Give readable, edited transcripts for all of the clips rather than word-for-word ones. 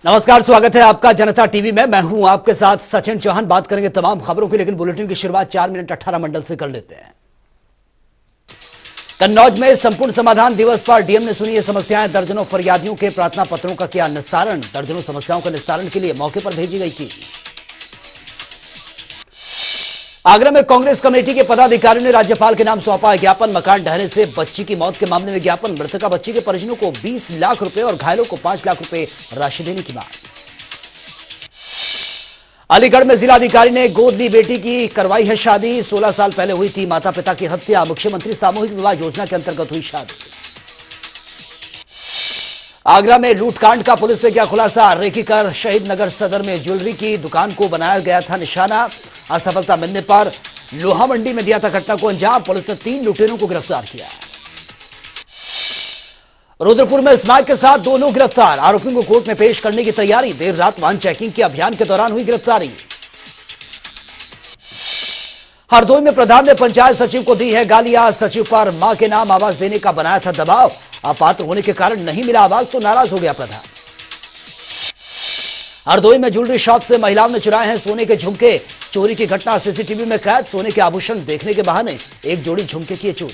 नमस्कार, स्वागत है आपका जनता टीवी में। मैं हूं आपके साथ सचिन चौहान। बात करेंगे तमाम खबरों की, लेकिन बुलेटिन की शुरुआत 4 मिनट 18 मंडल से कर लेते हैं। कन्नौज में संपूर्ण समाधान दिवस पर डीएम ने सुनी ये समस्याएं। दर्जनों फरियादियों के प्रार्थना पत्रों का किया निस्तारण। दर्जनों समस्याओं का निस्तारण के लिए मौके पर भेजी गई टीम। आगरा में कांग्रेस कमेटी के पदाधिकारियों ने राज्यपाल के नाम सौंपा ज्ञापन। मकान ढहने से बच्ची की मौत के मामले में ज्ञापन। मृतका बच्ची के परिजनों को 20 लाख रुपए और घायलों को 5 लाख रुपए राशि देने की मांग। अलीगढ़ में जिलाधिकारी ने गोद ली बेटी की करवाई है शादी। 16 साल पहले हुई थी माता पिता की हत्या। मुख्यमंत्री सामूहिक विवाह योजना के अंतर्गत हुई शादी। आगरा में लूटकांड का पुलिस ने किया खुलासा। रेकी कर शहीद नगर सदर में ज्वेलरी की दुकान को बनाया गया था निशाना। असफलता मिलने पर लोहा मंडी में दिया था घटना को अंजाम। पुलिस ने 3 लुटेरों को गिरफ्तार किया। रुद्रपुर में स्मैक के साथ 2 लोग गिरफ्तार। आरोपियों को कोर्ट में पेश करने की तैयारी। देर रात वाहन चेकिंग के अभियान के दौरान हुई गिरफ्तारी। हरदोई में प्रधान ने पंचायत सचिव को दी है गालियां। सचिव पर मां के नाम आवाज देने का बनाया था दबाव। अपात्र होने के कारण नहीं मिला आवाज तो नाराज हो गया प्रधान। हरदोई में ज्वेलरी शॉप से महिलाओं ने चुराए हैं सोने के झुमके। चोरी की घटना सीसीटीवी में कैद। सोने के आभूषण देखने के बहाने एक जोड़ी झुमके की चोरी।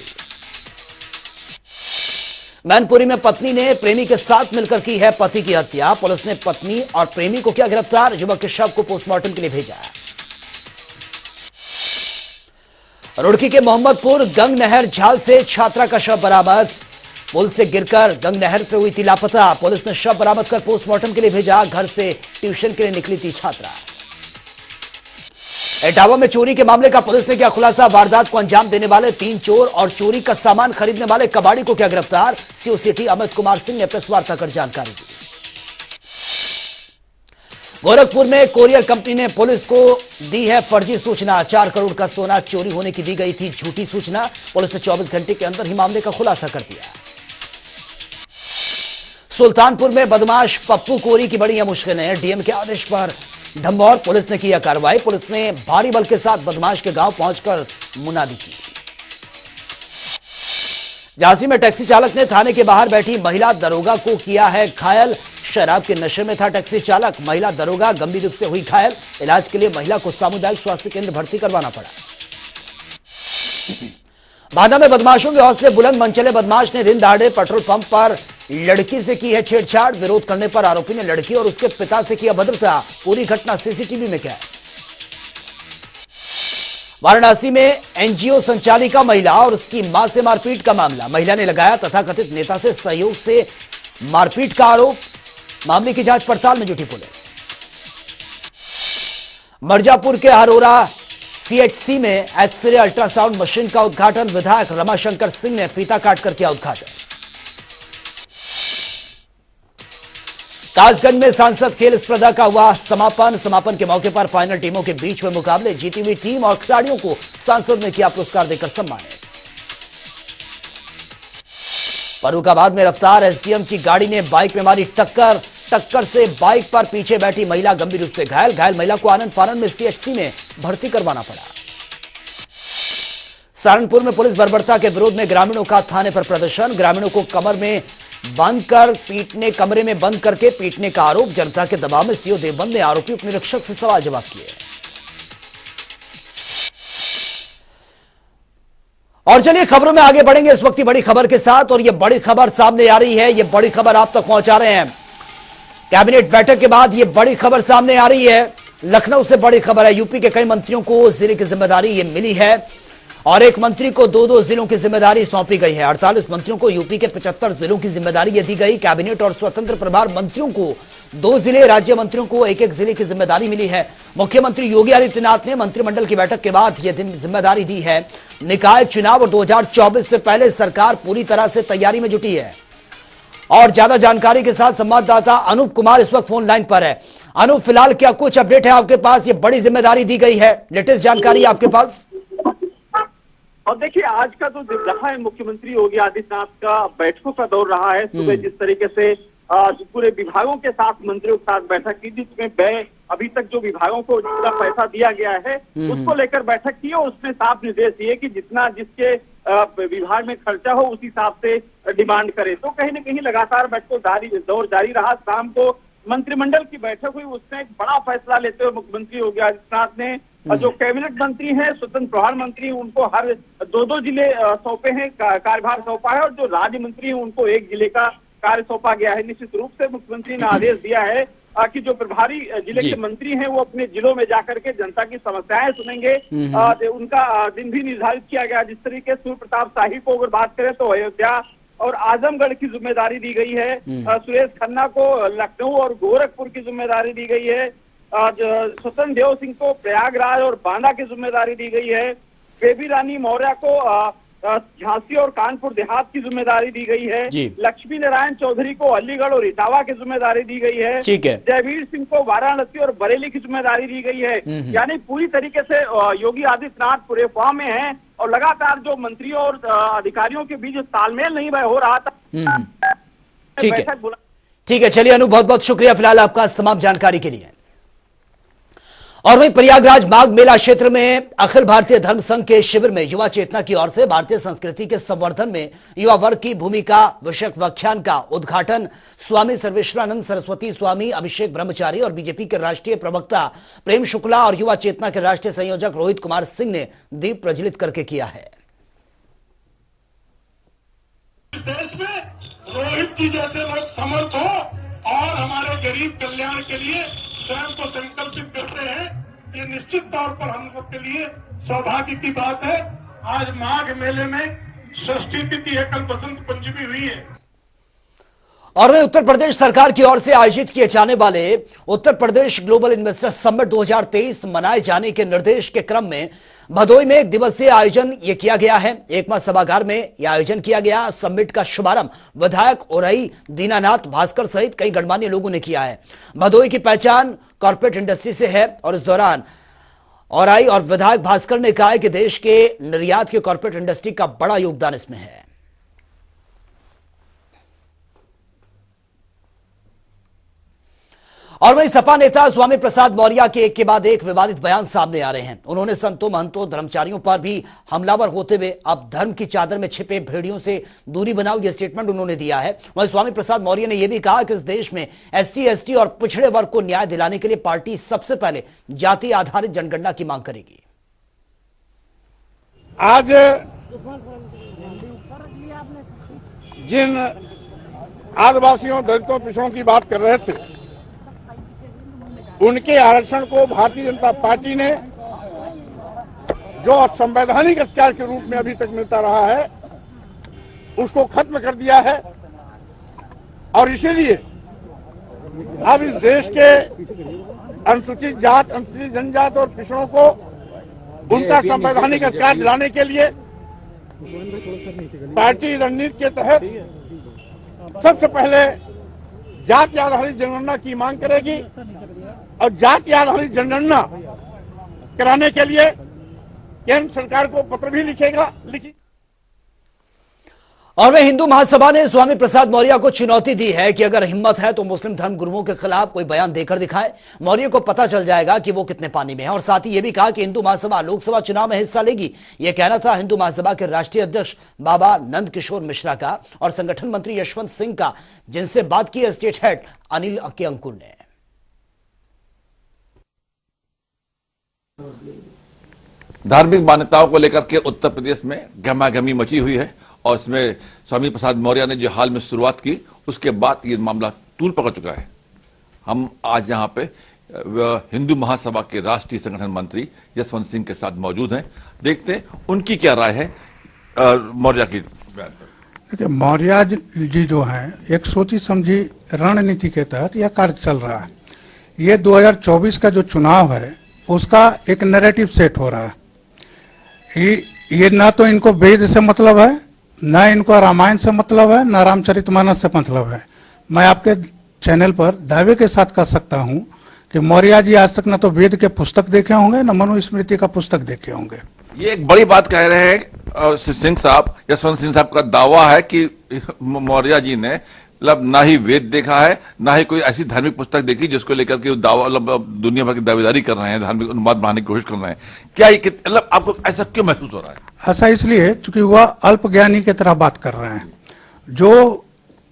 मैनपुरी में पत्नी ने प्रेमी के साथ मिलकर की है पति की हत्या। पुलिस ने पत्नी और प्रेमी को किया गिरफ्तार। युवक के शव को पोस्टमार्टम के लिए भेजा। रुड़की के मोहम्मदपुर गंग नहर झाल से छात्रा का शव बरामद। पुल से गिरकर गंग नहर से हुई थी लापता। पुलिस ने शव बरामद कर पोस्टमार्टम के लिए भेजा। घर से ट्यूशन के लिए निकली थी छात्रा। इटावा में चोरी के मामले का पुलिस ने किया खुलासा। वारदात को अंजाम देने वाले 3 चोर और चोरी का सामान खरीदने वाले कबाड़ी को किया गिरफ्तार। सीओ सिटी अमित कुमार सिंह ने प्रेस वार्ता कर जानकारी दी। गोरखपुर में कोरियर कंपनी ने पुलिस को दी है फर्जी सूचना। 4 करोड़ का सोना चोरी होने की दी गई थी झूठी सूचना। पुलिस ने 24 घंटे के अंदर ही मामले का खुलासा कर दिया। सुल्तानपुर में बदमाश पप्पू कोरी की बड़ी मुश्किलें। डीएम के आदेश पर डंबौर पुलिस ने किया कार्रवाई। पुलिस ने भारी बल के साथ बदमाश के गांव पहुंचकर मुनादी की। झांसी में टैक्सी चालक ने थाने के बाहर बैठी महिला दरोगा को किया है घायल। शराब के नशे में था टैक्सी चालक। महिला दरोगा गंभीर रूप से हुई घायल। इलाज के लिए महिला को सामुदायिक स्वास्थ्य केंद्र भर्ती करवाना पड़ा। बांदा में बदमाशों के हौसले बुलंद। मनचले बदमाश ने दिन दहाड़े पेट्रोल पंप पर लड़की से की है छेड़छाड़। विरोध करने पर आरोपी ने लड़की और उसके पिता से की अभद्रता। पूरी घटना सीसीटीवी में कैद। वाराणसी में एनजीओ संचालिका महिला और उसकी मां से मारपीट का मामला। महिला ने लगाया तथाकथित नेता से सहयोग से मारपीट का आरोप। मामले की जांच पड़ताल में जुटी पुलिस। मिर्जापुर के हरोरा सीएचसी में एक्सरे अल्ट्रासाउंड मशीन का उद्घाटन। विधायक रमाशंकर सिंह ने फीता काटकर किया उद्घाटन। कासगंज में सांसद खेल स्पर्धा का हुआ समापन के मौके पर फाइनल टीमों के बीच हुए मुकाबले। जीती हुई टीम और खिलाड़ियों को सांसद ने किया पुरस्कार देकर सम्मानित। फर्रुखाबाद में रफ्तार एसडीएम की गाड़ी ने बाइक में मारी टक्कर से बाइक पर पीछे बैठी महिला गंभीर रूप से घायल महिला को आनंद फानंद में सीएचसी में भर्ती करवाना पड़ा। सहारनपुर में पुलिस बर्बरता के विरोध में ग्रामीणों का थाने पर प्रदर्शन। ग्रामीणों को कमरे में बंद करके पीटने का आरोप। जनता के दबाव में सीओ देवबंद ने आरोपी उपनिरीक्षक से सवाल जवाब किए। और चलिए खबरों में आगे बढ़ेंगे इस वक्त की बड़ी खबर के साथ। और यह बड़ी खबर सामने आ रही है। यह बड़ी खबर आप तक पहुंचा रहे हैं। कैबिनेट बैठक के बाद यह बड़ी खबर सामने आ रही है। लखनऊ से बड़ी खबर है। यूपी के कई मंत्रियों को जिले की जिम्मेदारी यह मिली है और एक मंत्री को 2-2 जिलों की जिम्मेदारी सौंपी गई है। 48 मंत्रियों को यूपी के 75 जिलों की जिम्मेदारी दी गई। कैबिनेट और स्वतंत्र प्रभार मंत्रियों को 2 जिले, राज्य मंत्रियों को 1-1 जिले की जिम्मेदारी मिली है। मुख्यमंत्री योगी आदित्यनाथ ने मंत्रिमंडल की बैठक के बाद यह जिम्मेदारी दी है। निकाय चुनाव और 2024 से पहले सरकार पूरी तरह से तैयारी में जुटी है। और ज्यादा जानकारी के साथ संवाददाता अनूप कुमार इस वक्त फोन लाइन पर है। अनूप, फिलहाल क्या कुछ अपडेट है आपके पास? ये बड़ी जिम्मेदारी दी गई है, लेटेस्ट जानकारी आपके पास? और देखिए, आज का जो रहा है मुख्यमंत्री योगी आदित्यनाथ का बैठकों का दौर रहा है। सुबह जिस तरीके से पूरे विभागों के साथ मंत्रियों के साथ बैठक की, जिसमें व्यय अभी तक जो विभागों को जितना पैसा दिया गया है उसको लेकर बैठक की और उसमें साफ निर्देश दिए कि जितना जिसके विभाग में खर्चा हो उस हिसाब से डिमांड करे। तो कहीं न कहीं लगातार बैठकों दौर जारी रहा। शाम को मंत्रिमंडल की बैठक हुई, उसमें एक बड़ा फैसला लेते हुए मुख्यमंत्री योगी आदित्यनाथ ने जो कैबिनेट मंत्री हैं, स्वतंत्र प्रभार मंत्री, उनको हर 2-2 जिले सौंपे हैं, कार्यभार सौंपा है, और जो राज्य मंत्री हैं उनको 1 जिले का कार्य सौंपा गया है। निश्चित रूप से मुख्यमंत्री ने आदेश दिया है कि जो प्रभारी जिले के मंत्री हैं वो अपने जिलों में जाकर के जनता की समस्याएं सुनेंगे। उनका दिन भी निर्धारित किया गया। जिस तरीके से सूर्य प्रताप शाही को अगर बात करें तो अयोध्या और आजमगढ़ की जिम्मेदारी दी गई है, सुरेश खन्ना को लखनऊ और गोरखपुर की जिम्मेदारी दी गई है, स्वतंत्र देव सिंह को प्रयागराज और बांदा की जिम्मेदारी दी गई है, बेबी रानी मौर्य को झांसी और कानपुर देहात की जिम्मेदारी दी गई है, लक्ष्मी नारायण चौधरी को अलीगढ़ और इटावा की जिम्मेदारी दी गई है, जयवीर सिंह को वाराणसी और बरेली की जिम्मेदारी दी गई है। यानी पूरी तरीके से योगी आदित्यनाथ पूरे फॉर्म में हैं, और लगातार जो मंत्रियों और अधिकारियों के बीच तालमेल नहीं हो रहा था। ठीक है, चलिए अनु, बहुत बहुत शुक्रिया फिलहाल आपका इस तमाम जानकारी के लिए। और वहीं प्रयागराज माघ मेला क्षेत्र में अखिल भारतीय धर्म संघ के शिविर में युवा चेतना की ओर से भारतीय संस्कृति के संवर्धन में युवा वर्ग की भूमिका विषयक व्याख्यान का उद्घाटन स्वामी सर्वेश्वरानंद सरस्वती स्वामी अभिषेक ब्रह्मचारी और बीजेपी के राष्ट्रीय प्रवक्ता प्रेम शुक्ला और युवा चेतना के राष्ट्रीय संयोजक रोहित कुमार सिंह ने दीप प्रज्वलित करके किया है। इस देश में रोहित जी जैसे लोग समर्थ हो और हमारे गरीब कल्याण के लिए स्वयं को संकल्पित करते हैं, ये निश्चित तौर पर हम सबके लिए सौभाग्य की बात है। आज माघ मेले में षष्ठी तिथि है, कल बसंत पंचमी हुई है। और वहीं उत्तर प्रदेश सरकार की ओर से आयोजित किए जाने वाले Uttar Pradesh global investor summit 2023 मनाए जाने के निर्देश के क्रम में भदोई में 1 दिवसीय आयोजन ये किया गया है। एकमा सभागार में यह आयोजन किया गया। समिट का शुभारंभ विधायक ओरई दीनानाथ भास्कर सहित कई गणमान्य लोगों ने किया है। भदोई की पहचान कॉर्पोरेट इंडस्ट्री से है और इस दौरान ओरई और विधायक भास्कर ने कहा है कि देश के निर्यात की कॉर्पोरेट इंडस्ट्री का बड़ा योगदान इसमें है। और वहीं सपा नेता स्वामी प्रसाद मौर्य के एक के बाद एक विवादित बयान सामने आ रहे हैं। उन्होंने संतों महंतों धर्मचारियों पर भी हमलावर होते हुए अब धर्म की चादर में छिपे भेड़ियों से दूरी बनाओ, यह स्टेटमेंट उन्होंने दिया है। वहीं स्वामी प्रसाद मौर्य ने यह भी कहा कि इस देश में SC ST और पिछड़े वर्ग को न्याय दिलाने के लिए पार्टी सबसे पहले जाति आधारित जनगणना की मांग करेगी। आज जिन आदिवासियों दलितों पिछड़ों की बात कर रहे थे, उनके आरक्षण को भारतीय जनता पार्टी ने जो असंवैधानिक अत्याचार के रूप में अभी तक मिलता रहा है, उसको खत्म कर दिया है। और इसीलिए अब इस देश के अनुसूचित जात, अनुसूचित जनजात और पिछड़ों को उनका संवैधानिक अधिकार दिलाने के लिए पार्टी रणनीति के तहत सबसे पहले जाति आधारित जनगणना की मांग करेगी और जाति आधारित जनगणना कराने के लिए केंद्र सरकार को पत्र भी लिखेगा। और वह हिंदू महासभा ने स्वामी प्रसाद मौर्य को चुनौती दी है कि अगर हिम्मत है तो मुस्लिम धर्म गुरुओं के खिलाफ कोई बयान देकर दिखाए। मौर्य को पता चल जाएगा कि वो कितने पानी में है। और साथ ही यह भी कहा कि हिंदू महासभा लोकसभा चुनाव में हिस्सा लेगी। यह कहना था हिंदू महासभा के राष्ट्रीय अध्यक्ष बाबा नंद किशोर मिश्रा का और संगठन मंत्री यशवंत सिंह का, जिनसे बात की स्टेट हेड अनिल के अंकुर ने। धार्मिक मान्यताओं को लेकर के उत्तर प्रदेश में गहमागहमी मची हुई है और इसमें स्वामी प्रसाद मौर्य ने जो हाल में शुरुआत की, उसके बाद ये मामला तूल पकड़ चुका है। हम आज यहाँ पे हिंदू महासभा के राष्ट्रीय संगठन मंत्री यशवंत सिंह के साथ मौजूद हैं। देखते हैं उनकी क्या राय है मौर्य की। देखिए, मौर्य जी जो हैं, एक सोची समझी रणनीति के तहत यह कार्य चल रहा है। ये 2024 का जो चुनाव है उसका एक नैरेटिव सेट हो रहा है। ये ना तो इनको वेद से मतलब है, ना इनको रामायण से मतलब है, ना रामचरितमानस से मतलब है। मैं आपके चैनल पर दावे के साथ कह सकता हूं कि मौर्य जी आज तक ना तो वेद के पुस्तक देखे होंगे, ना मनुस्मृति का पुस्तक देखे होंगे। ये एक बड़ी बात कह रहे हैं सिंह साहब, यशवंत सिंह साहब का दावा है कि मौर्य जी ने मतलब ना ही वेद देखा है, ना ही कोई ऐसी धार्मिक पुस्तक देखी जिसको लेकर के दावा दुनिया भर की दावेदारी कर रहे हैं, धार्मिक अनुवाद बनाने की कोशिश कर रहे हैं। क्या ये मतलब आपको ऐसा क्यों महसूस हो रहा है? ऐसा इसलिए क्योंकि वह अल्पज्ञानी की तरह बात कर रहे हैं। जो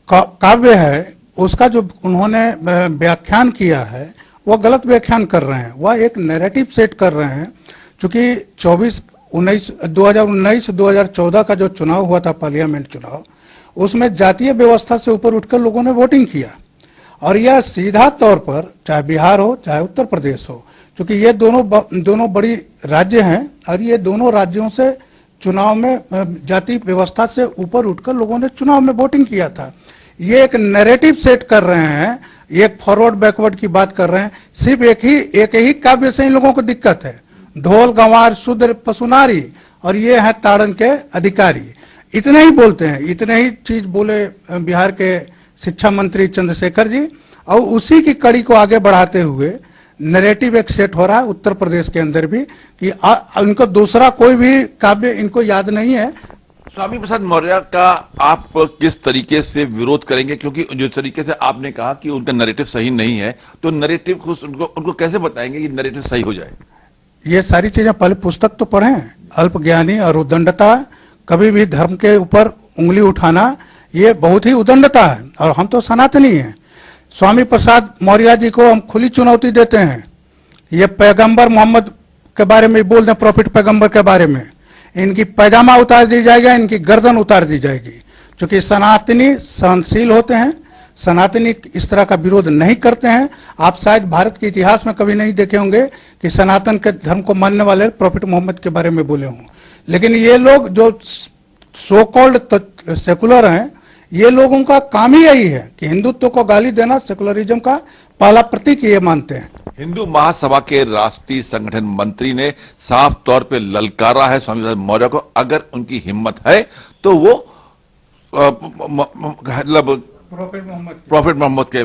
काव्य है उसका जो उन्होंने व्याख्यान किया है वह गलत व्याख्यान कर रहे हैं। वह एक नैरेटिव सेट कर रहे हैं, क्योंकि 2019-2014 का जो चुनाव हुआ था, पार्लियामेंट चुनाव, उसमें जातीय व्यवस्था से ऊपर उठकर लोगों ने वोटिंग किया, और यह सीधा तौर पर चाहे बिहार हो चाहे उत्तर प्रदेश हो, क्योंकि ये दोनों बड़ी राज्य हैं, और ये दोनों राज्यों से चुनाव में जाति व्यवस्था से ऊपर उठकर लोगों ने चुनाव में वोटिंग किया था। ये एक नैरेटिव सेट कर रहे हैं, एक फॉरवर्ड बैकवर्ड की बात कर रहे हैं। सिर्फ एक ही काव्य से इन लोगों को दिक्कत है, ढोल गंवार शूद्र पशुनारी, और ये है ताड़न के अधिकारी। इतने ही बोलते हैं, इतने ही चीज बोले बिहार के शिक्षा मंत्री चंद्रशेखर जी, और उसी की कड़ी को आगे बढ़ाते हुए नैरेटिव एक सेट हो रहा है उत्तर प्रदेश के अंदर भी कि उनको दूसरा कोई भी काव्य इनको याद नहीं है। स्वामी प्रसाद मौर्य का आप किस तरीके से विरोध करेंगे, क्योंकि जो तरीके से आपने कहा कि उनका नैरेटिव सही नहीं है, तो नैरेटिव को उनको कैसे बताएंगे कि नैरेटिव सही हो जाए? ये सारी चीजें पहले पुस्तक तो पढ़ें। अल्पज्ञानी और उद्दंडता, कभी भी धर्म के ऊपर उंगली उठाना, ये बहुत ही उद्दंडता है, और हम तो सनातनी हैं। स्वामी प्रसाद मौर्य जी को हम खुली चुनौती देते हैं, ये पैगंबर मोहम्मद के बारे में बोल दें, प्रॉफिट पैगंबर के बारे में, इनकी पैजामा उतार दी जाएगा, इनकी गर्दन उतार दी जाएगी, क्योंकि सनातनी सहनशील होते हैं, सनातनी इस तरह का विरोध नहीं करते हैं। आप शायद भारत के इतिहास में कभी नहीं देखे होंगे कि सनातन के धर्म को मानने वाले प्रॉफिट मोहम्मद के बारे में बोले हों, लेकिन ये लोग जो सो कॉल्ड सेकुलर हैं, ये लोगों का काम ही यही है कि हिंदुत्व को गाली देना सेकुलरिज्म का पहला प्रतीक ये मानते हैं। हिंदू महासभा के राष्ट्रीय संगठन मंत्री ने साफ तौर पे ललकारा है स्वामी प्रसाद मौर्य को, अगर उनकी हिम्मत है तो वो मतलब प्रॉफिट मोहम्मद के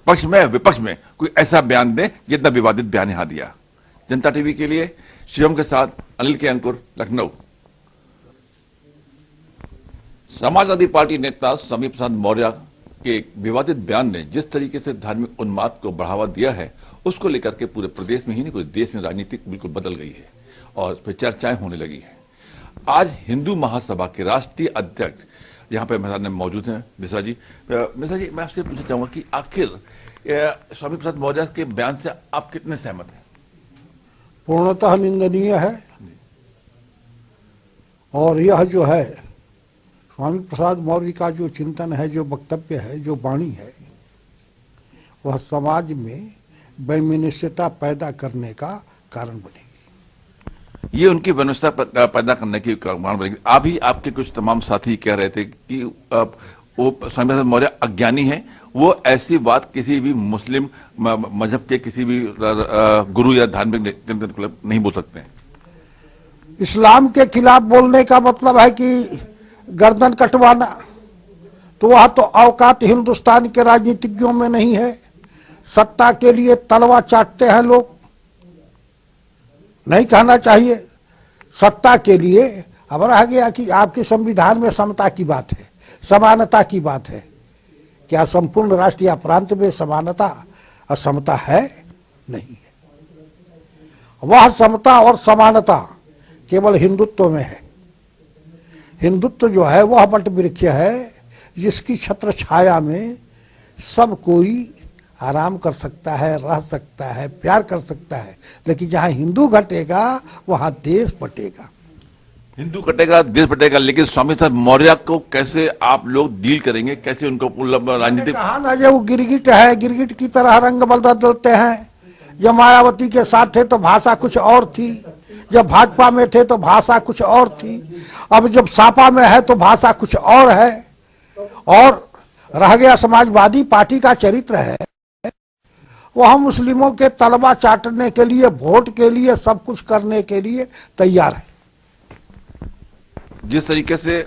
पक्ष में विपक्ष में कोई ऐसा बयान दे जितना विवादित बयान यहां दिया। जनता टीवी के लिए शिवम के साथ अनिल के अंकुर, लखनऊ। समाजवादी पार्टी नेता स्वामी प्रसाद मौर्य के विवादित बयान ने जिस तरीके से धार्मिक उन्माद को बढ़ावा दिया है, उसको लेकर के पूरे प्रदेश में ही नहीं पूरे देश में राजनीति बिल्कुल बदल गई है और उस पर चर्चाएं होने लगी हैं। आज हिंदू महासभा के राष्ट्रीय अध्यक्ष यहाँ पे मैदान में मौजूद हैं, मिश्रा जी। मिश्रा जी, मैं आपसे पूछना चाहूंगा कि आखिर स्वामी प्रसाद मौर्य के बयान से आप कितने सहमत हैं? पूर्णतः निंदनीय है, और यह जो है स्वामी प्रसाद मौर्य का जो चिंतन है, जो वक्तव्य है, जो वाणी है, वह समाज में वैमनस्यता पैदा करने का कारण बनेगी। ये उनकी वैमनस्यता पैदा करने की कारण बनेगी। अभी आपके कुछ तमाम साथी कह रहे थे कि वो स्वामी प्रसाद मौर्य अज्ञानी है, वो ऐसी बात किसी भी मुस्लिम मजहब के किसी भी गुरु या धार्मिक नेता नहीं बोल सकते हैं। इस्लाम के खिलाफ बोलने का मतलब है कि गर्दन कटवाना, तो वह तो औकात हिंदुस्तान के राजनीतिज्ञों में नहीं है। सत्ता के लिए तलवा चाटते हैं लोग, नहीं कहना चाहिए। सत्ता के लिए अब रह गया कि आपके संविधान में समता की बात है, समानता की बात है। क्या संपूर्ण राष्ट्र या प्रांत में समानता और समता है? नहीं है। वह समता और समानता केवल हिंदुत्व में है। हिंदुत्व जो है वह वट वृक्ष है जिसकी छत्र छाया में सब कोई आराम कर सकता है, रह सकता है, प्यार कर सकता है। लेकिन जहां हिंदू घटेगा वहां देश बटेगा। हिंदू कटेगा, देश बटेगा। लेकिन स्वामी प्रसाद मौर्य को कैसे आप लोग डील करेंगे, कैसे उनको राजनीतिक? कहा ना, जो गिरगिट है, गिरगिट की तरह रंग बदलते हैं। जब मायावती के साथ थे तो भाषा कुछ और थी, जब भाजपा में थे तो भाषा कुछ और थी, अब जब सापा में है तो भाषा कुछ और है। और रह गया समाजवादी पार्टी का चरित्र है, वह मुस्लिमों के तलबा चाटने के लिए, वोट के लिए, सब कुछ करने के लिए तैयार है। जिस तरीके से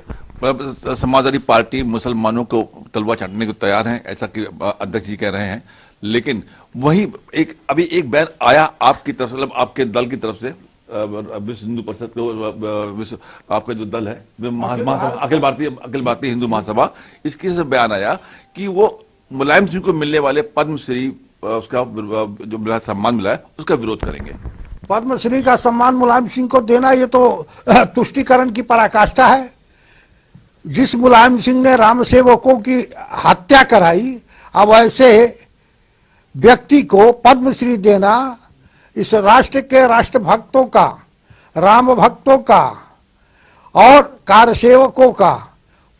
समाजवादी पार्टी मुसलमानों को तलवा चाटने को तैयार है, ऐसा कि अध्यक्ष जी कह रहे हैं, लेकिन वही अभी एक बयान आया आपकी तरफ से, मतलब आपके दल की तरफ से, विश्व हिंदू परिषद को, आपका जो दल है अखिल भारतीय हिंदू महासभा, इसके से बयान आया कि वो मुलायम सिंह को मिलने वाले पद्मश्री उसका जो सम्मान मिला है उसका विरोध करेंगे। पद्मश्री का सम्मान मुलायम सिंह को देना ये तो तुष्टीकरण की पराकाष्ठा है। जिस मुलायम सिंह ने राम सेवकों की हत्या कराई, अब ऐसे व्यक्ति को पद्मश्री देना इस राष्ट्र के राष्ट्रभक्तों का, राम भक्तों का और कार्यसेवकों का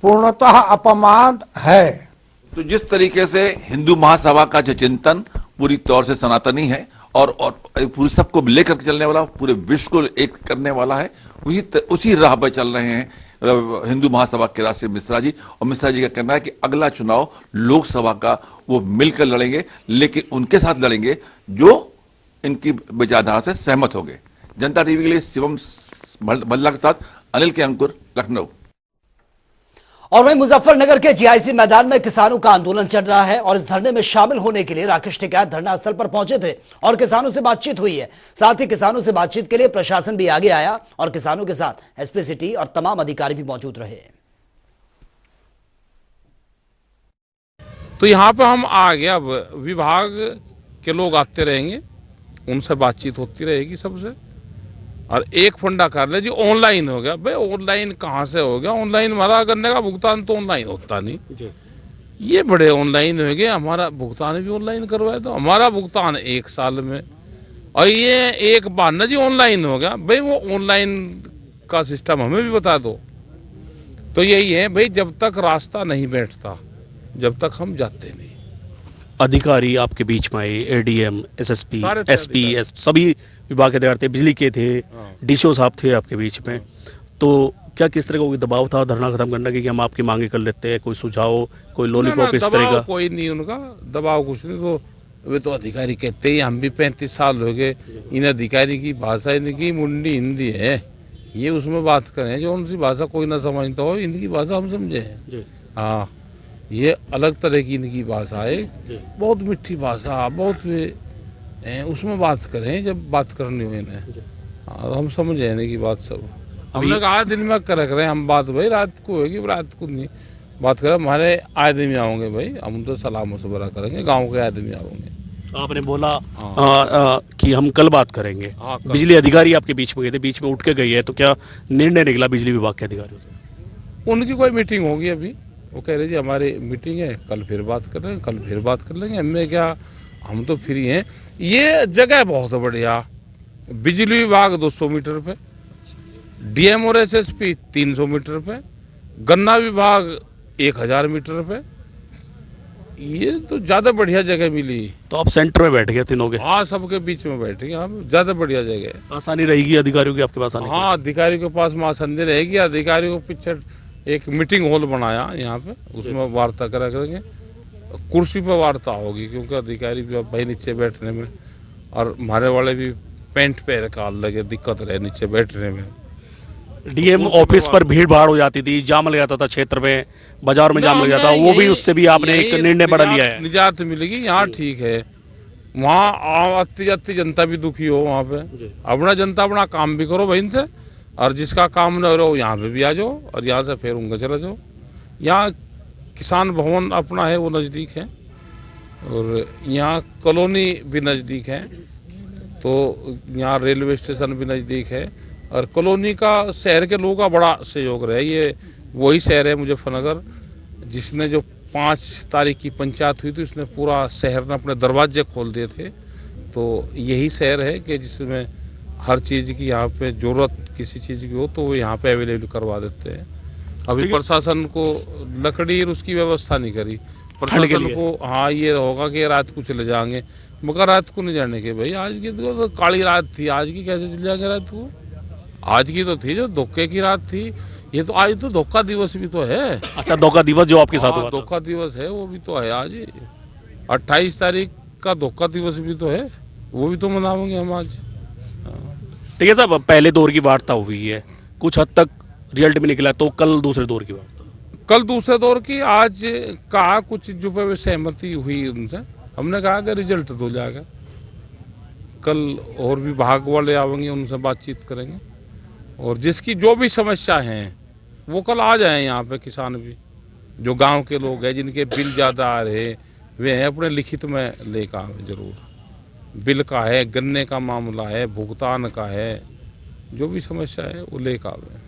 पूर्णतः अपमान है। तो जिस तरीके से हिंदू महासभा का जो चिंतन पूरी तौर से सनातनी है और पूरी सबको लेकर के चलने वाला, पूरे विश्व को एक करने वाला है, उसी राह पर चल रहे हैं हिंदू महासभा के राष्ट्रीय मिश्रा जी। और मिश्रा जी का कहना है कि अगला चुनाव लोकसभा का वो मिलकर लड़ेंगे, लेकिन उनके साथ लड़ेंगे जो इनकी विचारधारा से सहमत हो गए। जनता टीवी के लिए शिवम भल्ला के साथ अनिल के अंकुर, लखनऊ। और वहीं मुजफ्फरनगर के जीआईसी मैदान में किसानों का आंदोलन चल रहा है और इस धरने में शामिल होने के लिए राकेश टिकैत धरना स्थल पर पहुंचे थे और किसानों से बातचीत हुई है। साथ ही किसानों से बातचीत के लिए प्रशासन भी आगे आया और किसानों के साथ एसपी सिटी और तमाम अधिकारी भी मौजूद रहे। तो यहाँ पे हम आ गए, अब विभाग के लोग आते रहेंगे, उनसे बातचीत होती रहेगी सबसे। और एक फंडा कर ले जी ऑनलाइन हो गया, भाई ऑनलाइन कहाँ से हो गया? ऑनलाइन हमारा गन्ने का भुगतान तो ऑनलाइन होता नहीं, ये बड़े ऑनलाइन हो गए, हमारा भुगतान भी ऑनलाइन करवाए तो हमारा भुगतान 1 साल में, और ये एक बहाना जी ऑनलाइन हो गया। भाई वो ऑनलाइन का सिस्टम हमें भी बता दो। तो यही है भाई, जब तक रास्ता नहीं बैठता जब तक हम जाते नहीं। अधिकारी आपके बीच में आए, एडीएम, एसएसपी, एसपी, सभी विभाग के अधिकारी थे, बिजली के थे, डीसीओ साहब थे आपके बीच में। तो क्या किस तरह का कोई दबाव था धरना खत्म करने की कि हम आपकी मांगे कर लेते हैं? कोई सुझाव, कोई लॉलीपॉप इस तरह का? कोई नहीं, उनका दबाव कुछ नहीं। तो वे तो अधिकारी कहते हैं, हम भी 35 साल हो गए, इन अधिकारी की भाषा इनकी मुंडी हिंदी है, ये उसमें बात करें जो उनकी भाषा कोई ना समझता हो, इनकी भाषा हम समझे। हाँ, ये अलग तरह की इनकी भाषा है, बहुत मीठी भाषा, बहुत उसमें बात करें जब बात करनी हो इन्हें। हम समझे इन्हें की बात सब। हमने कहा दिन में कर रहे हैं हम बात, भाई रात को होगी, रात को नहीं बात करें। हमारे आदमी आओगे भाई, हम तो सलाह मशवरा करेंगे, गाँव के आदमी आओगे। आपने बोला कि हम कल बात करेंगे। बिजली अधिकारी आपके बीच में गए थे, बीच में उठ के गई है, तो क्या निर्णय निकला बिजली विभाग के अधिकारियों से? उनकी कोई मीटिंग होगी अभी, वो कह रहे जी हमारी मीटिंग है, कल फिर बात कर लेंगे, कल फिर बात कर लेंगे। हमें क्या, हम तो फ्री हैं। ये जगह बहुत बढ़िया, बिजली विभाग 200 मीटर पे, डीएम और एसएसपी 300 मीटर पे, गन्ना विभाग 1000 मीटर पे, ये तो ज़्यादा बढ़िया जगह मिली। तो आप सेंटर में बैठ गए तीनों के? हाँ, सबके बीच में बैठेंगे हम, ज़्यादा बढ़िया जगह है। आसानी रहेगी अधिकारियों की आपके पास आने? हाँ, अधिकारियों के पास में आसानी रहेगी। अधिकारियों को पीछे एक मीटिंग हॉल बनाया यहाँ पे, उसमें वार्ता करा करेंगे, कुर्सी पर वार्ता होगी, क्योंकि अधिकारी भी भाई नीचे बैठने में, और हमारे वाले भी पेंट पैर काल लगे, दिक्कत रहे नीचे बैठने में। डीएम ऑफिस पर भीड़ भाड़ हो जाती थी, जाम लग जाता था क्षेत्र में, बाजार में जाम लग जाता, वो भी उससे भी आपने एक निर्णय बड़ा लिया है? निजात मिलेगी यहाँ, ठीक है। वहाँ आती जाती जनता भी दुखी हो, वहाँ पे अपना जनता अपना काम भी करो भाई से, और जिसका काम न हो यहाँ पे भी आ जाओ, और यहाँ से फिर उनका चला जाओ। यहाँ किसान भवन अपना है, वो नज़दीक है, और यहाँ कॉलोनी भी नज़दीक है, तो यहाँ रेलवे स्टेशन भी नज़दीक है, और कॉलोनी का शहर के लोगों का बड़ा सहयोग रहा है। ये वही शहर है मुजफ्फरनगर जिसने जो 5 तारीख की पंचायत हुई थी, उसने पूरा शहर ने अपने दरवाजे खोल दिए थे। तो यही शहर है कि जिसमें हर चीज़ की यहाँ पे ज़रूरत किसी चीज़ की हो तो वो यहाँ पे अवेलेबल करवा देते हैं। अभी प्रशासन को लकड़ी उसकी व्यवस्था नहीं करी प्रशासन को। हाँ, ये होगा कि रात को चले जाएंगे, मगर रात को नहीं जाने के भाई। आज की तो काली रात थी, आज की कैसे चले जाएंगे रात को? आज की तो थी जो धोखे की रात थी, ये तो आज तो धोखा दिवस भी तो है। अच्छा, धोखा दिवस जो आपके साथ हुआ? धोखा दिवस है, वो भी तो है। आज 28 तारीख का धोखा दिवस भी तो है, वो भी तो मनाएंगे हम आज। ठीक है साहब, पहले दौर की वार्ता हुई है, कुछ हद तक रिजल्ट भी निकला, तो कल दूसरे दौर की वार्ता? कल दूसरे दौर की, आज कहा कुछ जो पे सहमति हुई उनसे, हमने कहा कि रिजल्ट तो जाएगा। कल और भी विभाग वाले आएंगे, उनसे बातचीत करेंगे, और जिसकी जो भी समस्या हैं वो कल आ जाएं यहाँ पे। किसान भी जो गांव के लोग हैं जिनके बिल ज़्यादा आ रहे, वे हैं अपने लिखित में लेकर आए जरूर। बिल का है, गन्ने का मामला है, भुगतान का है, जो भी समस्या है वो लेकर आवे।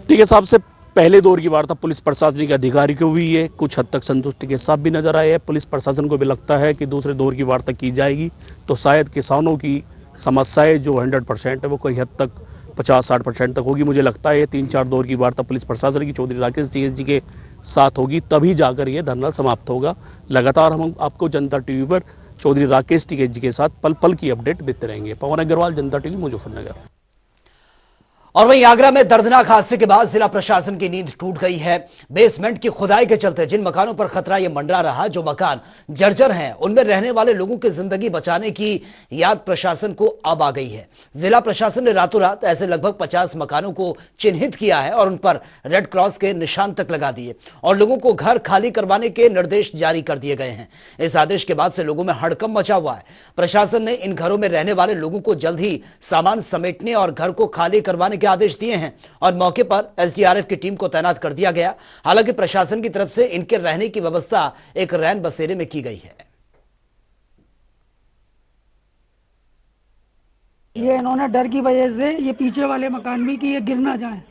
ठीक है साहब, से पहले दौर की वार्ता पुलिस प्रशासनिक अधिकारी को हुई है, कुछ हद तक संतुष्टि के साथ भी नजर आए हैं। पुलिस प्रशासन को भी लगता है कि दूसरे दौर की वार्ता की जाएगी तो शायद किसानों की समस्याएं जो 100% है वो कोई हद तक 50-60% तक होगी। मुझे लगता है 3-4 दौर की वार्ता पुलिस प्रशासन की चौधरी राकेश जी के साथ होगी, तभी जाकर ये धरना समाप्त होगा। लगातार हम आपको जनता टीवी पर चौधरी राकेश जी के साथ पल पल की अपडेट देते रहेंगे। पवन अग्रवाल, जनता टीवी, मुजफ्फरनगर। और वहीं आगरा में दर्दनाक हादसे के बाद जिला प्रशासन की नींद टूट गई है। बेसमेंट की खुदाई के चलते जिन मकानों पर खतरा यह मंडरा रहा, जो मकान जर्जर हैं, उनमें रहने वाले लोगों की जिंदगी बचाने की याद प्रशासन को अब आ गई है। जिला प्रशासन ने रातों रात ऐसे लगभग 50 मकानों को चिन्हित किया है और उन पर रेड क्रॉस के निशान तक लगा दिए और लोगों को घर खाली करवाने के निर्देश जारी कर दिए गए हैं। इस आदेश के बाद से लोगों में हड़कंप मचा हुआ है। प्रशासन ने इन घरों में रहने वाले लोगों को जल्द ही सामान समेटने और घर को खाली करवाने के आदेश दिए हैं और मौके पर एसडीआरएफ की टीम को तैनात कर दिया गया। हालांकि प्रशासन की तरफ से इनके रहने की व्यवस्था एक रैन बसेरे में की गई है। ये इन्होंने डर की वजह से ये पीछे वाले मकान भी कि ये गिर ना जाए,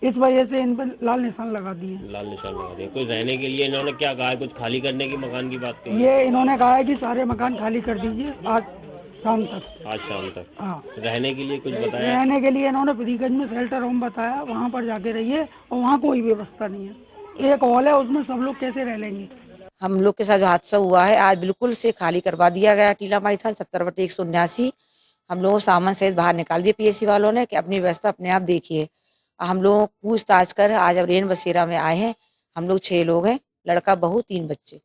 इस वजह से इन पर लाल निशान लगा दिए। लाल निशान लगा दिए। कोई रहने के लिए इन्होंने क्या कहा है? कुछ खाली करने की मकान की बात की? ये इन्होंने कहा है कि सारे मकान खाली कर दीजिए आज शाम तक। आज शाम तक? हाँ। रहने के लिए कुछ बताया? रहने के लिए इन्होंने फ्रीगंज में शेल्टर होम बताया, वहाँ पर जाके रहिए और वहाँ कोई व्यवस्था नहीं है। एक हॉल है, उसमें सब लोग कैसे रह लेंगे। हम लोग के साथ जो हादसा हुआ है आज बिल्कुल से खाली करवा दिया गया। टीला माई था 70/179 हम लोगों सामान सहित बाहर निकाल दिए पीएससी वालों ने कि अपनी व्यवस्था अपने आप देखिए। हम लोग पूछताछ कर आज अब रेन बसेरा में आए हैं। हम लोग 6 लोग हैं, लड़का बहू 3 बच्चे।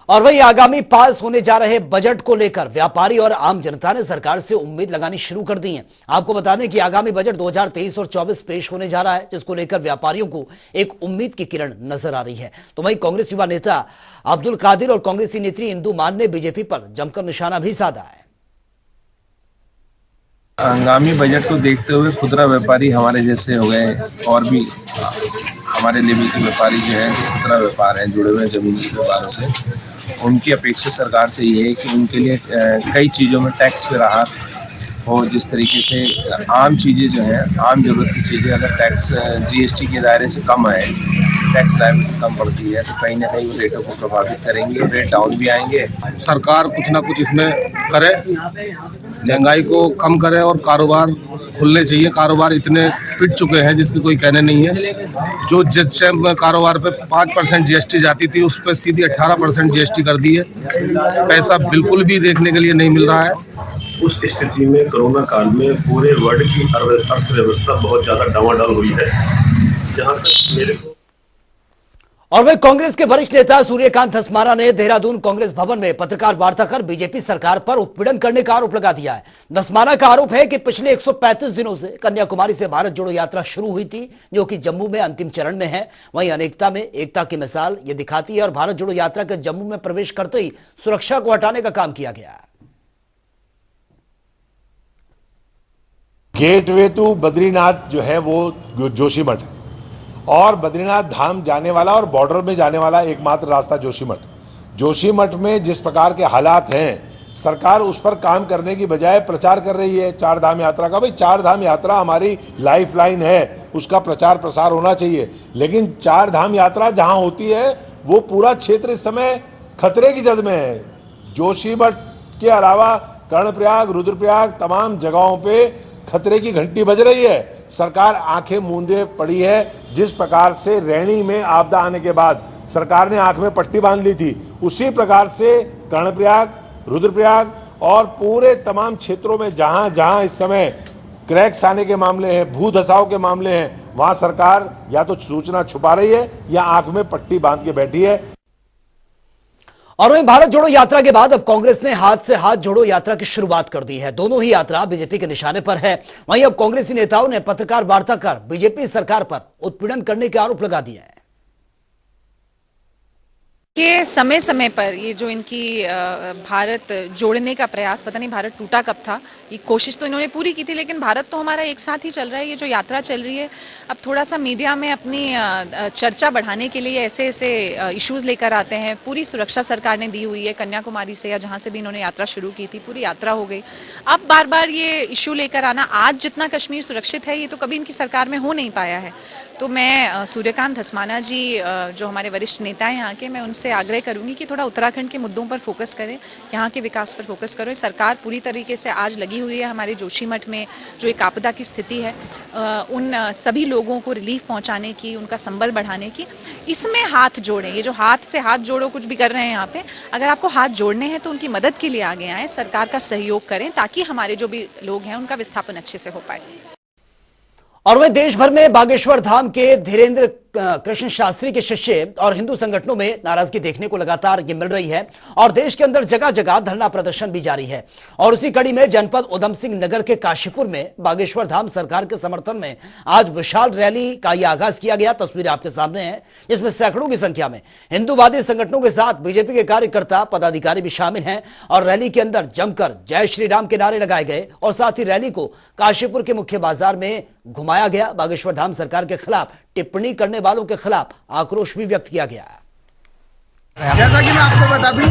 और वही आगामी पास होने जा रहे बजट को लेकर व्यापारी और आम जनता ने सरकार से उम्मीद लगानी शुरू कर दी है। आपको बता दें कि आगामी बजट 2023 और 24 पेश होने जा रहा है, जिसको लेकर व्यापारियों को एक उम्मीद की किरण नजर आ रही है। तो वहीं कांग्रेस युवा नेता अब्दुल कादिर और कांग्रेसी नेत्री इंदु मान ने बीजेपी पर जमकर निशाना भी साधा है। आगामी बजट को देखते हुए खुदरा व्यापारी हमारे जैसे हो गए और भी हमारे लेवल के व्यापारी जो है खुदरा व्यापार है, जुड़े हुए जमीनी व्यापारों से, उनकी अपेक्षा सरकार से ये है कि उनके लिए कई चीज़ों में टैक्स पे राहत हो। जिस तरीके से आम चीज़ें जो हैं, आम जरूरत की चीज़ें अगर टैक्स जीएसटी के दायरे से कम आए, टैक्स लायबिलिटी कम पड़ती है, तो कहीं ना कहीं रेटों को प्रभावित करेंगे, रेट डाउन भी आएंगे। सरकार कुछ ना कुछ इसमें करे, महंगाई को कम करे और कारोबार खुलने चाहिए। कारोबार इतने पिट चुके हैं जिसके कोई कहने नहीं है। जो जिस टाइम कारोबार पे 5% जीएसटी जाती थी, उस पर सीधी 18% जीएसटी कर दी है। पैसा बिल्कुल भी देखने के लिए नहीं मिल रहा है। उस स्थिति में कोरोना काल में पूरे वर्ल्ड की अर्थव्यवस्था बहुत ज्यादा डावाडोल हुई है। जहां तक मेरे को और वह कांग्रेस के वरिष्ठ नेता सूर्यकांत धस्माना ने देहरादून कांग्रेस भवन में पत्रकार वार्ता कर बीजेपी सरकार पर उत्पीड़न करने का आरोप लगा दिया है। धस्माना का आरोप है कि पिछले 135 दिनों से कन्याकुमारी से भारत जोड़ो यात्रा शुरू हुई थी, जो कि जम्मू में अंतिम चरण में है। वहीं अनेकता में एकता की मिसाल ये दिखाती है और भारत जोड़ो यात्रा के जम्मू में प्रवेश करते ही सुरक्षा को हटाने का काम किया गया। गेटवे टू बद्रीनाथ जो है वो जोशीमठ और बद्रीनाथ धाम जाने वाला और बॉर्डर में जाने वाला एकमात्र रास्ता जोशीमठ। जोशीमठ में जिस प्रकार के हालात हैं, सरकार उस पर काम करने की बजाय प्रचार कर रही है चार धाम यात्रा का। भाई, चार धाम यात्रा हमारी लाइफ लाइन है, उसका प्रचार प्रसार होना चाहिए। लेकिन चार धाम यात्रा जहां होती है वो पूरा क्षेत्र इस समय खतरे की जद में है। जोशीमठ के अलावा कर्णप्रयाग, रुद्रप्रयाग, तमाम जगहों पे खतरे की घंटी बज रही है। सरकार आंखें मूंदे पड़ी है। जिस प्रकार से रैनी में आपदा आने के बाद सरकार ने आंख में पट्टी बांध ली थी, उसी प्रकार से कर्णप्रयाग, रुद्रप्रयाग और पूरे तमाम क्षेत्रों में जहां जहां इस समय क्रैक्स आने के मामले हैं, भू धसाव के मामले हैं, वहां सरकार या तो सूचना छुपा रही है या आंख में पट्टी बांध के बैठी है। और वहीं भारत जोड़ो यात्रा के बाद अब कांग्रेस ने हाथ से हाथ जोड़ो यात्रा की शुरुआत कर दी है। दोनों ही यात्रा बीजेपी के निशाने पर है। वहीं अब कांग्रेसी नेताओं ने पत्रकार वार्ता कर बीजेपी सरकार पर उत्पीड़न करने के आरोप लगा दिए हैं। कि समय समय पर ये जो इनकी भारत जोड़ने का प्रयास, पता नहीं भारत टूटा कब था, ये कोशिश तो इन्होंने पूरी की थी, लेकिन भारत तो हमारा एक साथ ही चल रहा है। ये जो यात्रा चल रही है, अब थोड़ा सा मीडिया में अपनी चर्चा बढ़ाने के लिए ऐसे ऐसे इश्यूज लेकर आते हैं। पूरी सुरक्षा सरकार ने दी हुई है, कन्याकुमारी से या जहाँ से भी इन्होंने यात्रा शुरू की थी, पूरी यात्रा हो गई। अब बार बार ये इशू लेकर आना, आज जितना कश्मीर सुरक्षित है ये तो कभी इनकी सरकार में हो नहीं पाया है। तो मैं सूर्यकांत धस्माना जी जो हमारे वरिष्ठ नेता हैं यहाँ के, मैं उनसे आग्रह करूंगी कि थोड़ा उत्तराखंड के मुद्दों पर फोकस करें, यहाँ के विकास पर फोकस करें। सरकार पूरी तरीके से आज लगी हुई है हमारे जोशीमठ में जो एक आपदा की स्थिति है, उन सभी लोगों को रिलीफ पहुँचाने की, उनका संबल बढ़ाने की। इसमें हाथ जोड़ें, ये जो हाथ से हाथ जोड़ो कुछ भी कर रहे हैं यहाँ पे, अगर आपको हाथ जोड़ने हैं तो उनकी मदद के लिए आगे आएँ, सरकार का सहयोग करें, ताकि हमारे जो भी लोग हैं उनका विस्थापन अच्छे से हो पाए। और वहीं देश भर में बागेश्वर धाम के धीरेन्द्र कृष्ण शास्त्री के शिष्य और हिंदू संगठनों में नाराजगी देखने को लगातार ये मिल रही है और देश के अंदर जगह जगह धरना प्रदर्शन भी जारी है। और उसी कड़ी में जनपद उधम सिंह नगर के काशीपुर में बागेश्वर धाम सरकार के समर्थन में आज विशाल रैली का यह आगाज किया गया। तस्वीरें आपके सामने हैं, जिसमें सैकड़ों की संख्या में हिंदूवादी संगठनों के साथ बीजेपी के कार्यकर्ता पदाधिकारी भी शामिल हैं और रैली के अंदर जमकर जय श्री राम के नारे लगाए गए और साथ ही रैली को काशीपुर के मुख्य बाजार में घुमाया गया। बागेश्वर धाम सरकार के खिलाफ टिप्पणी करने वालों के खिलाफ आक्रोश भी व्यक्त किया गया। जैसा कि मैं आपको बता दूं,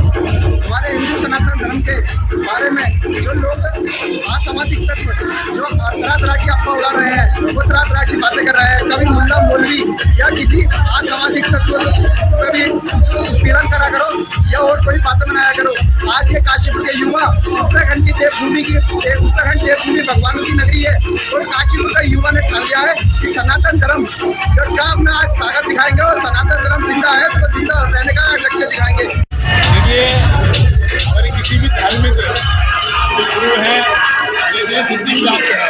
हमारे हिंदू सनातन धर्म के बारे में जो लोग असामाजिक तत्व जो तरह तरह की अफवाह उड़ा रहे हैं, वो तरह तरह की बातें कर रहे हैं, कभी मुल्ला मौलवी या किसी असामाजिक तत्व पे भी पीड़न करा करो या और कोई बातें बनाया करो। आज के काशीपुर के युवा उत्तराखंड की देवभूमि भगवानों की नगरी है और काशीपुर का युवा ने ठान लिया है कि सनातन धर्म का अपना आज ताकत दिखाएंगे और सनातन धर्म जिंदा है तो जिंदा रहने का लक्ष्य दिखाएंगे। देखिए, हमारे किसी भी धार्मिक जो गुरु है, ये सिद्धि प्राप्त है,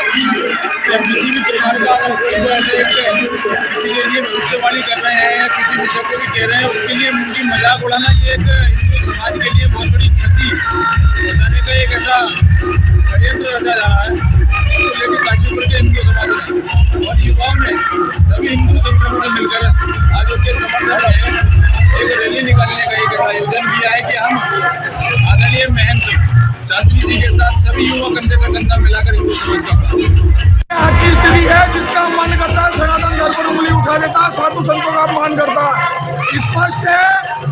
जब किसी भी प्रकार का ऐसे किसी के लिए भविष्यवाणी कर रहे हैं या किसी विषय को भी कह रहे हैं, उसके लिए उनकी मजाक उड़ाना ये एक हिंदू समाज के लिए बहुत बड़ी क्षति पहुँचाने का एक ऐसा षड्यंत्र रचा जा रहा है। इसको लेकर काशीपुर के हिंदू समाज और युवाओं ने सभी हिंदू संगठनों ने मिलकर आज उनके समर्थन में एक रैली निकालने का एक आयोजन किया है कि हम आदरणीय महंत शास्त्री जी के साथ सभी युवा कंधे से कंधा मिलाकर हिंदू समाज का आज की स्थिति है जिसका मन करता है सनातन धर्म पर उंगली उठा देता है, साधु संतों का अपमान करता है। स्पष्ट है,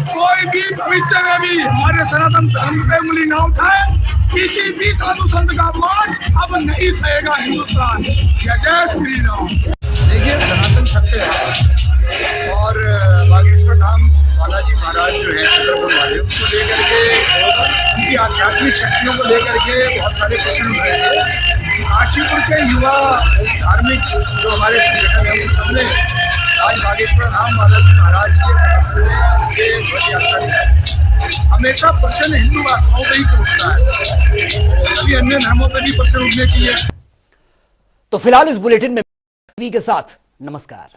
कोई भी भविष्य में भी हमारे सनातन धर्म पे उंगली ना उठाए, किसी भी साधु संत का अपमान अब नहीं सहेगा हिंदुस्तान। जय श्री राम। देखिए, सनातन सत्य है और बागेश्वर धाम बालाजी महाराज जो है चित्रकूट वाले, उसको लेकर के उनकी आध्यात्मिक शक्तियों को लेकर के बहुत सारे प्रश्न उठ रहे थे। काशीपुर के युवा धार्मिक जो हमारे संगठन है, वो सबने आज बागेश्वर धाम बालाजी महाराज के ध्वज यात्रा की। हमेशा प्रश्न हिंदू वास्तवों पर ही उठता है, सभी अन्य धर्मों पर भी प्रश्न उठने चाहिए। तो फिलहाल इस बुलेटिन में के साथ नमस्कार।